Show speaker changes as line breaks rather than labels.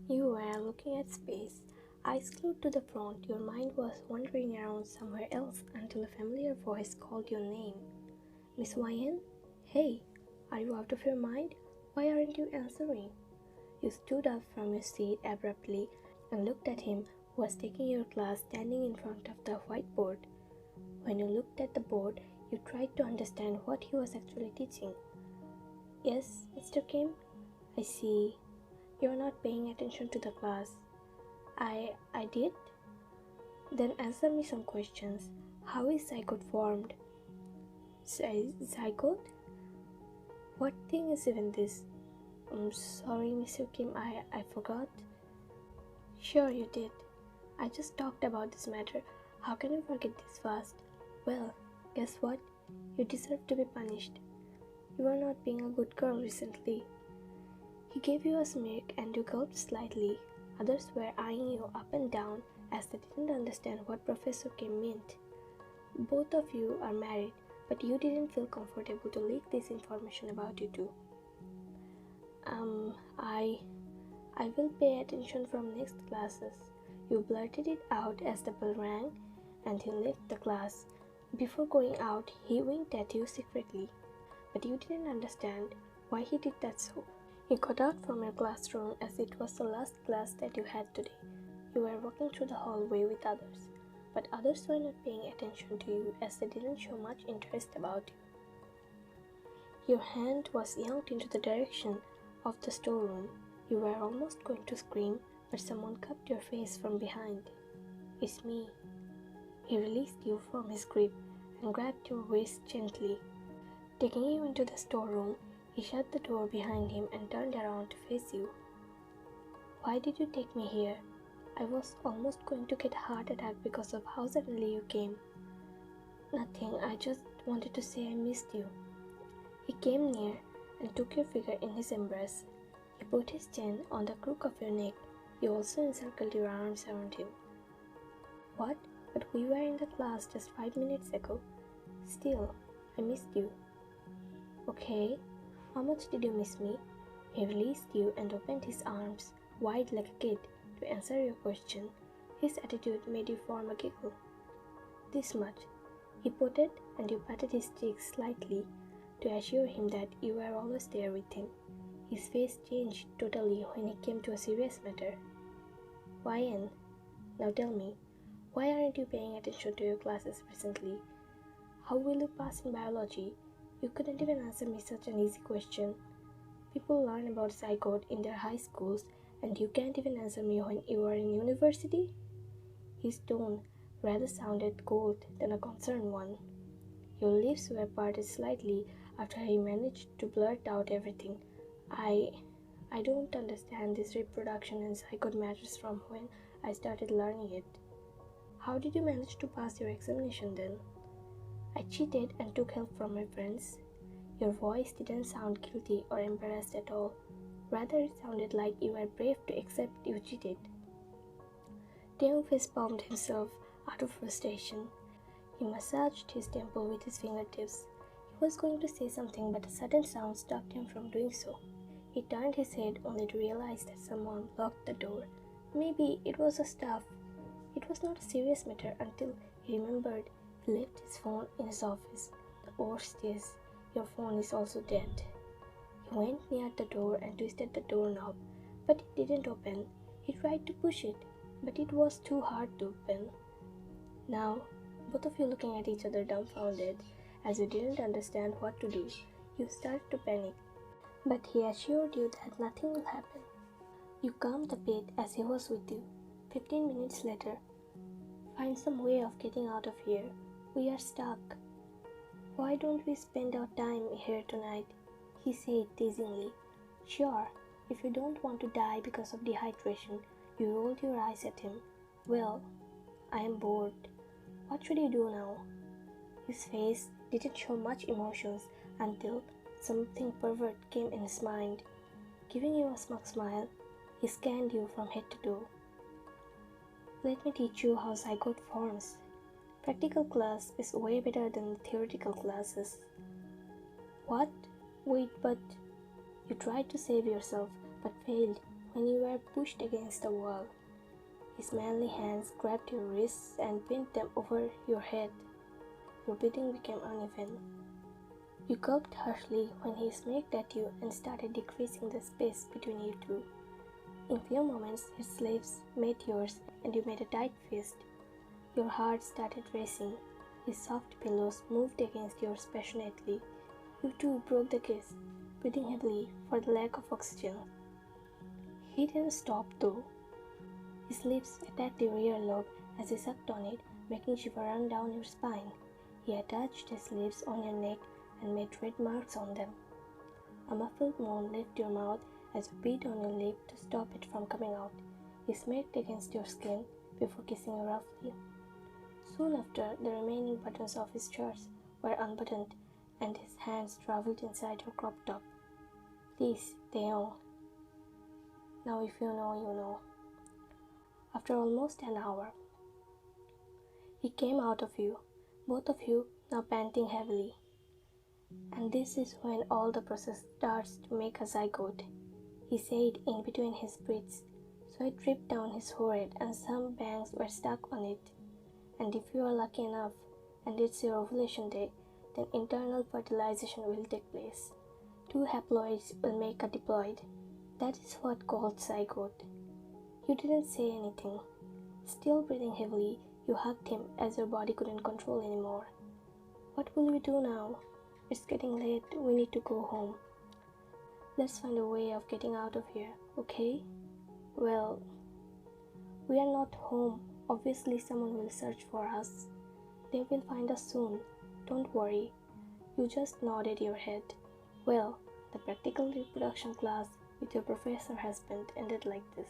You were looking at space, eyes glued to the front. Your mind was wandering around somewhere else until a familiar voice called your name. Miss YN? Hey, are you out of your mind? Why aren't you answering? You stood up from your seat abruptly and looked at him who was taking your class standing in front of the whiteboard. When you looked at the board, you tried to understand what he was actually teaching. Yes, Mr. Kim? I see. You're not paying attention to the class. I did? Then answer me some questions. How is zygote formed? Zygote? What thing is even this? I'm sorry, Mr. Kim, I forgot. Sure you did. I just talked about this matter. How can you forget this fast? Well, guess what? You deserve to be punished. You are not being a good girl recently. He gave you a smirk and you gulped slightly. Others were eyeing you up and down as they didn't understand what Professor Kim meant. Both of you are married, but you didn't feel comfortable to leak this information about you two. I will pay attention from next classes. You blurted it out as the bell rang and he left the class. Before going out, he winked at you secretly, but you didn't understand why he did that so. You got out from your classroom as it was the last class that you had today. You were walking through the hallway with others, but others were not paying attention to you as they didn't show much interest about you. Your hand was yanked into the direction of the storeroom. You were almost going to scream, but someone cupped your face from behind. It's me. He released you from his grip and grabbed your waist gently. Taking you into the storeroom, he shut the door behind him and turned around to face you. Why did you take me here? I was almost going to get a heart attack because of how suddenly you came. Nothing, I just wanted to say I missed you. He came near and took your figure in his embrace. He put his chin on the crook of your neck. You also encircled your arms around him. What? But we were in the class just 5 minutes ago. Still, I missed you. Okay, how much did you miss me? He released you and opened his arms wide like a kid to answer your question. His attitude made you form a giggle. This much. He potted and you patted his cheeks slightly to assure him that you were always there with him. His face changed totally when it came to a serious matter. YN, now tell me, why aren't you paying attention to your classes recently? How will you pass in biology? You couldn't even answer me such an easy question. People learn about zygote in their high schools and you can't even answer me when you are in university? His tone rather sounded cold than a concerned one. Your lips were parted slightly after he managed to blurt out everything. I don't understand this reproduction and zygote matters from when I started learning it. How did you manage to pass your examination then? I cheated and took help from my friends. Your voice didn't sound guilty or embarrassed at all. Rather, it sounded like you were brave to accept you cheated. Taehyung fist-palmed himself out of frustration. He massaged his temple with his fingertips. He was going to say something, but a sudden sound stopped him from doing so. He turned his head only to realize that someone locked the door. Maybe it was a staff. It was not a serious matter until he remembered he left his phone in his office. The worst is, your phone is also dead. He went near the door and twisted the doorknob, but it didn't open. He tried to push it, but it was too hard to open. Now, both of you looking at each other dumbfounded, as you didn't understand what to do. You started to panic, but he assured you that nothing will happen. You calmed a bit as he was with you. 15 minutes later, find some way of getting out of here. We are stuck. Why don't we spend our time here tonight? He said teasingly. Sure, if you don't want to die because of dehydration. You rolled your eyes at him. Well, I am bored. What should you do now? His face didn't show much emotions until something pervert came in his mind. Giving you a smug smile, he scanned you from head to toe. Let me teach you how zygote forms. Practical class is way better than the theoretical classes. What? Wait, but... You tried to save yourself, but failed. when you were pushed against the wall. His manly hands grabbed your wrists and pinned them over your head. Your breathing became uneven. You gulped harshly when he smacked at you and started decreasing the space between you two. In few moments, his lips met yours and you made a tight fist. Your heart started racing. His soft pillows moved against yours passionately. You two broke the kiss, breathing heavily for the lack of oxygen. He didn't stop though. His lips attacked your earlobe as he sucked on it, making shiver run down your spine. He attached his lips on your neck and made red marks on them. A muffled moan left your mouth as you beat on your lip to stop it from coming out. He smacked against your skin before kissing you roughly. Soon after, the remaining buttons of his shirts were unbuttoned and his hands traveled inside your crop top. Please, Taehyung. Now if you know, you know. After almost an hour, he came out of you, both of you now panting heavily. And this is when all the process starts to make a zygote, he said in between his breaths. Sweat dripped down his forehead and some bangs were stuck on it. And if you are lucky enough and it's your ovulation day, then internal fertilization will take place. 2 haploids will make a diploid. That is what called zygote. You didn't say anything. Still breathing heavily, you hugged him as your body couldn't control anymore. What will we do now? It's getting late, we need to go home. Let's find a way of getting out of here, okay? Well, we are not home. Obviously someone will search for us. They will find us soon. Don't worry. You just nodded your head. Well, the practical reproduction class with your professor husband ended like this.